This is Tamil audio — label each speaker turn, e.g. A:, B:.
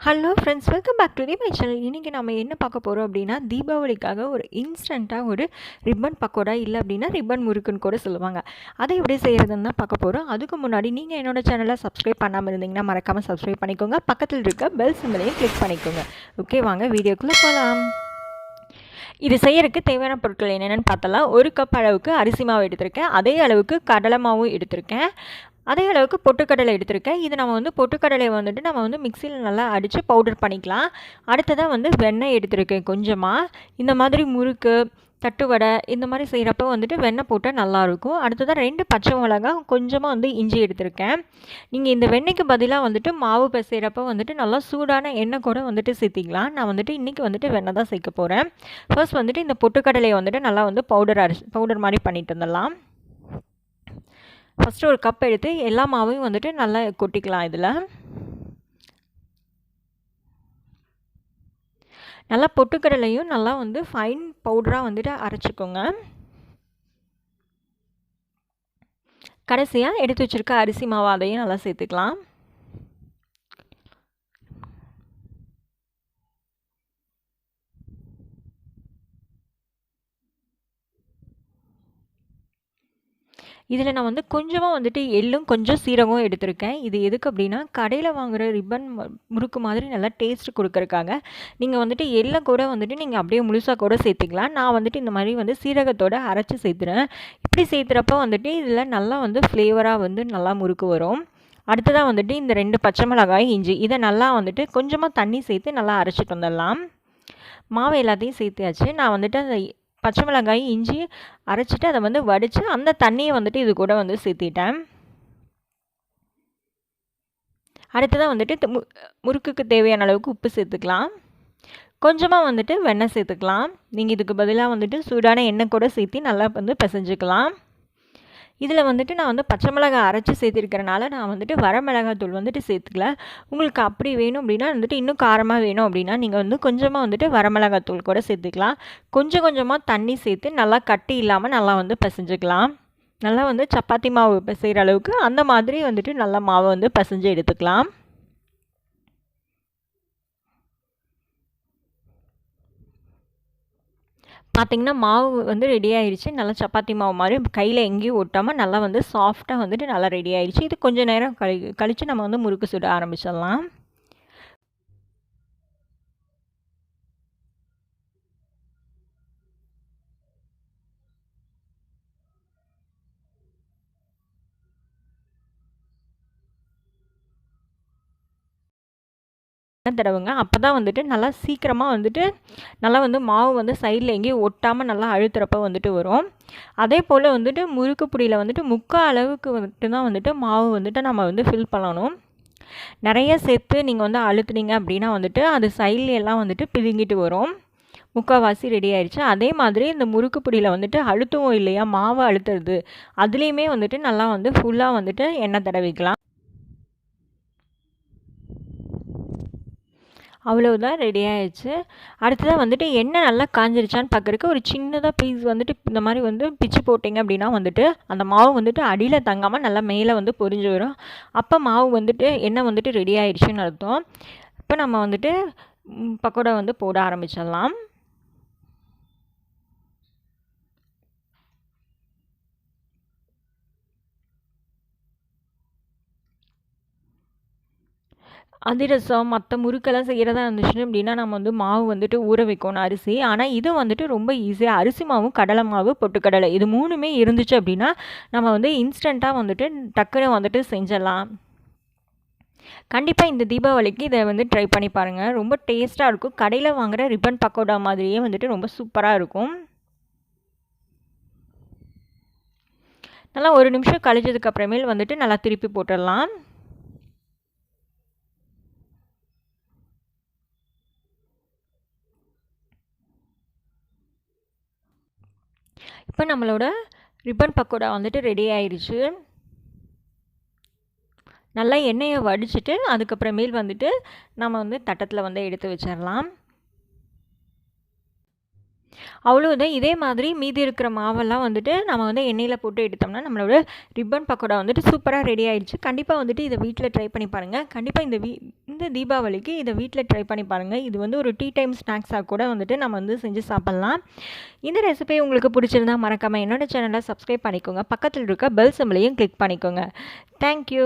A: Hello friends, welcome back to my channel. இன்றைக்கி நம்ம என்ன பார்க்க போகிறோம் அப்படின்னா, தீபாவளிக்காக ஒரு இன்ஸ்டண்ட்டாக ஒரு ரிப்பன் பக்கோடா, இல்லை அப்படின்னா ரிப்பன் முறுக்குன்னு கூட சொல்லுவாங்க. அதை எப்படி செய்கிறதுன்னு தான் பார்க்க போகிறோம். அதுக்கு முன்னாடி நீங்கள் என்னோடய சேனலை சப்ஸ்கிரைப் பண்ணாமல் இருந்தீங்கன்னா மறக்காமல் சப்ஸ்கிரைப் பண்ணிக்கோங்க. பக்கத்தில் இருக்க பெல் சிம்பலையும் கிளிக் பண்ணிக்கோங்க. ஓகே, வாங்க வீடியோக்குள்ளே போகலாம். இது செய்யறதுக்கு தேவையான பொருட்கள் என்னென்னு பார்த்தலாம். 1 கப் அளவுக்கு அரிசி மாவு எடுத்திருக்கேன். அதே அளவுக்கு கடலை மாவும் எடுத்திருக்கேன். அதே அளவுக்கு பொட்டுக்கடலை எடுத்திருக்கேன். இது நம்ம வந்து பொட்டுக்கடலையை வந்துட்டு நம்ம வந்து மிக்சியில் நல்லா அடித்து பவுடர் பண்ணிக்கலாம். அடுத்ததாக வந்து வெண்ணெய் எடுத்திருக்கேன் கொஞ்சமாக. இந்த மாதிரி முறுக்கு, தட்டு வடை இந்த மாதிரி செய்கிறப்ப வந்துட்டு வெண்ணெய் போட்டால் நல்லாயிருக்கும். அடுத்ததாக 2 பச்சை மிளகாய், கொஞ்சமாக வந்து இஞ்சி எடுத்திருக்கேன். நீங்கள் இந்த வெண்ணெய்க்கு பதிலாக வந்துட்டு மாவு பிசைகிறப்ப வந்துட்டு நல்லா சூடான எண்ணெய் கூட வந்துட்டு சேர்த்திக்கலாம். நான் வந்துட்டு இன்றைக்கி வந்துட்டு வெண்ணெய் தான் சேர்க்க போகிறேன். ஃபர்ஸ்ட் வந்துட்டு இந்த பொட்டுக்கடலையை வந்துட்டு நல்லா வந்து பவுடர் மாதிரி பண்ணிட்டு வந்துடலாம். ஃபஸ்ட்டு ஒரு கப் எடுத்து எல்லா மாவையும் வந்துட்டு நல்லா கொட்டிக்கலாம். இதில் நல்லா பொட்டுக்கடலையும் நல்லா வந்து ஃபைன் பவுடராக வந்துட்டு அரைச்சிக்கோங்க. கடைசியாக எடுத்து வச்சுருக்க அரிசி மாவு அதையும் நல்லா சேர்த்துக்கலாம். இதில் நான் வந்து கொஞ்சமாக வந்துட்டு எள்ளும் கொஞ்சம் சீரகம் எடுத்திருக்கேன். இது எதுக்கு அப்படின்னா, கடையில் வாங்குகிற ரிப்பன் முறுக்கு மாதிரி நல்லா டேஸ்ட் கொடுக்கறக்காக. நீங்கள் வந்துட்டு எள்ளை கூட வந்துட்டு நீங்கள் அப்படியே முழுசாக கூட சேர்த்துக்கலாம். நான் வந்துட்டு இந்த மாதிரி வந்து சீரகத்தோடு அரைச்சி சேர்த்துறேன். இப்படி சேர்த்துறப்ப வந்துட்டு இதில் நல்லா வந்து ஃப்ளேவராக வந்து நல்லா முறுக்கு வரும். அடுத்ததாக வந்துட்டு இந்த 2 பச்சை மிளகாய், இஞ்சி இதை நல்லா வந்துட்டு கொஞ்சமாக தண்ணி சேர்த்து நல்லா அரைச்சிட்டு வந்துடலாம். மாவு எல்லாத்தையும் சேர்த்தியாச்சு. நான் வந்துட்டு அந்த பச்சை மிளகாய், இஞ்சி அரைச்சிட்டு அதை வந்து வடித்து அந்த தண்ணியை வந்துட்டு இது கூட வந்து சேர்த்திட்டேன். அடுத்ததாக வந்துட்டு முறுக்குக்கு தேவையான அளவுக்கு உப்பு சேர்த்துக்கலாம். கொஞ்சமாக வந்துட்டு வெண்ணெய் சேர்த்துக்கலாம். நீங்கள் இதுக்கு பதிலாக வந்துட்டு சூடான எண்ணெய் கூட சேர்த்து நல்லா வந்து பிசைஞ்சிக்கலாம். இதில் வந்துட்டு நான் வந்து பச்சை மிளகாய் அரைச்சி சேர்த்துருக்கிறனால நான் வந்துட்டு வரமிளகாத்தூள் வந்துட்டு சேர்த்துக்கல. உங்களுக்கு அப்படி வேணும் அப்படின்னா வந்துட்டு இன்னும் காரமாக வேணும் அப்படின்னா நீங்கள் வந்து கொஞ்சமாக வந்துட்டு வரமிளகாத்தூள் கூட சேர்த்துக்கலாம். கொஞ்சம் கொஞ்சமாக தண்ணி சேர்த்து நல்லா கட்டி இல்லாமல் நல்லா வந்து பிசைஞ்சிக்கலாம். நல்லா வந்து சப்பாத்தி மாவு பிசைகிற அளவுக்கு அந்த மாதிரி வந்துட்டு நல்லா மாவை வந்து பிசைஞ்சு எடுத்துக்கலாம். பார்த்திங்கன்னா மாவு வந்து ரெடி ஆயிடுச்சு. நல்லா சப்பாத்தி மாவு மாதிரி கையில் எங்கேயும் ஒட்டாமல் நல்லா வந்து சாஃப்டாக வந்துட்டு நல்லா ரெடி ஆயிடுச்சு. இது கொஞ்சம் நேரம் கழித்து நம்ம வந்து முறுக்கு சுட ஆரம்பிச்சிடலாம். தடவுங்க. அப்போ தான் வந்துட்டு நல்லா சீக்கிரமாக வந்துட்டு நல்லா வந்து மாவு வந்து சைடில் எங்கேயும் ஒட்டாமல் நல்லா அழுத்துறப்ப வந்துட்டு வரும். அதே போல் வந்துட்டு முறுக்கு பிடியில் வந்துட்டு 3/4 அளவுக்கு வந்துட்டு தான் வந்துட்டு மாவு வந்துட்டு நம்ம வந்து ஃபில் பண்ணணும். நிறைய சேர்த்து நீங்கள் வந்து அழுத்துனீங்க அப்படின்னா வந்துட்டு அது சைடில் எல்லாம் வந்துட்டு பிதுங்கிட்டு வரும். 3/4 ரெடி ஆயிடுச்சு. அதே மாதிரி இந்த முறுக்கு பிடியில் வந்துட்டு அழுத்துவோம் இல்லையா, மாவு அழுத்துறது அதுலேயுமே வந்துட்டு நல்லா வந்து ஃபுல்லாக வந்துட்டு எண்ணெய் தடவிக்கலாம். அவ்வளவுதான், ரெடி ஆயிடுச்சு. அடுத்ததாக வந்துட்டு எண்ணெய் நல்லா காஞ்சிருச்சான்னு பார்க்குறக்கு ஒரு சின்னதாக பீஸ் வந்துட்டு இந்த மாதிரி வந்து பிச்சு போட்டிங்க அப்படின்னா வந்துட்டு அந்த மாவு வந்துட்டு அடியில் தங்காமல் நல்லா மேலே வந்து பொரிஞ்சு வரும். அப்போ மாவு வந்துட்டு எண்ணெய் வந்துட்டு ரெடி ஆயிடுச்சுன்னு அர்த்தம். இப்போ நம்ம வந்துட்டு பக்கோடா வந்து போட ஆரம்பிச்சிடலாம். அதிரசம் மற்ற முறுக்கெல்லாம் செய்கிறதா இருந்துச்சு அப்படின்னா நம்ம வந்து மாவு வந்துட்டு ஊற வைக்கணும் அரிசி. ஆனால் இது வந்துட்டு ரொம்ப ஈஸியாக அரிசி மாவும், கடலை மாவு, பொட்டுக்கடலை இது 3மே இருந்துச்சு அப்படின்னா நம்ம வந்து இன்ஸ்டண்ட்டாக வந்துட்டு டக்குன்னு வந்துட்டு செஞ்சிடலாம். கண்டிப்பாக இந்த தீபாவளிக்கு இதை வந்து ட்ரை பண்ணி பாருங்கள். ரொம்ப டேஸ்ட்டாக இருக்கும். கடையில் வாங்குகிற ரிப்பன் பக்கோடா மாதிரியே வந்துட்டு ரொம்ப சூப்பராக இருக்கும். நல்லா ஒரு நிமிஷம் கழிச்சதுக்கு அப்புறமேல் வந்துட்டு நல்லா திருப்பி போட்டுடலாம். இப்போ நம்மளோட ரிப்பன் பக்கோடா வந்துட்டு ரெடி ஆயிடுச்சு. நல்லா எண்ணெயை வடிச்சிட்டு அதுக்கப்புறமேல் வந்துட்டு நம்ம வந்து தட்டத்தில் வந்து எடுத்து வச்சிடலாம். அவ்வளோதான். இதே மாதிரி மீதி இருக்கிற மாவெல்லாம் வந்துட்டு நம்ம வந்து எண்ணெயில் போட்டு எடுத்தோம்னா நம்மளோட ரிப்பன் பக்கோடா வந்துட்டு சூப்பராக ரெடி ஆயிடுச்சு. கண்டிப்பாக வந்துட்டு இதை வீட்டில் ட்ரை பண்ணி பாருங்கள். கண்டிப்பாக இந்த தீபாவளிக்கு இதை வீட்டில் ட்ரை பண்ணி பாருங்கள். இது வந்து ஒரு டீ டைம் ஸ்நாக்ஸாக கூட வந்துட்டு நம்ம வந்து செஞ்சு சாப்பிட்லாம். இந்த ரெசிபி உங்களுக்கு பிடிச்சிருந்தா மறக்காமல் என்னோட சேனலை சப்ஸ்கிரைப் பண்ணிக்கோங்க. பக்கத்தில் இருக்க பெல் சிம்பலையும் கிளிக் பண்ணிக்கோங்க. தேங்க்யூ.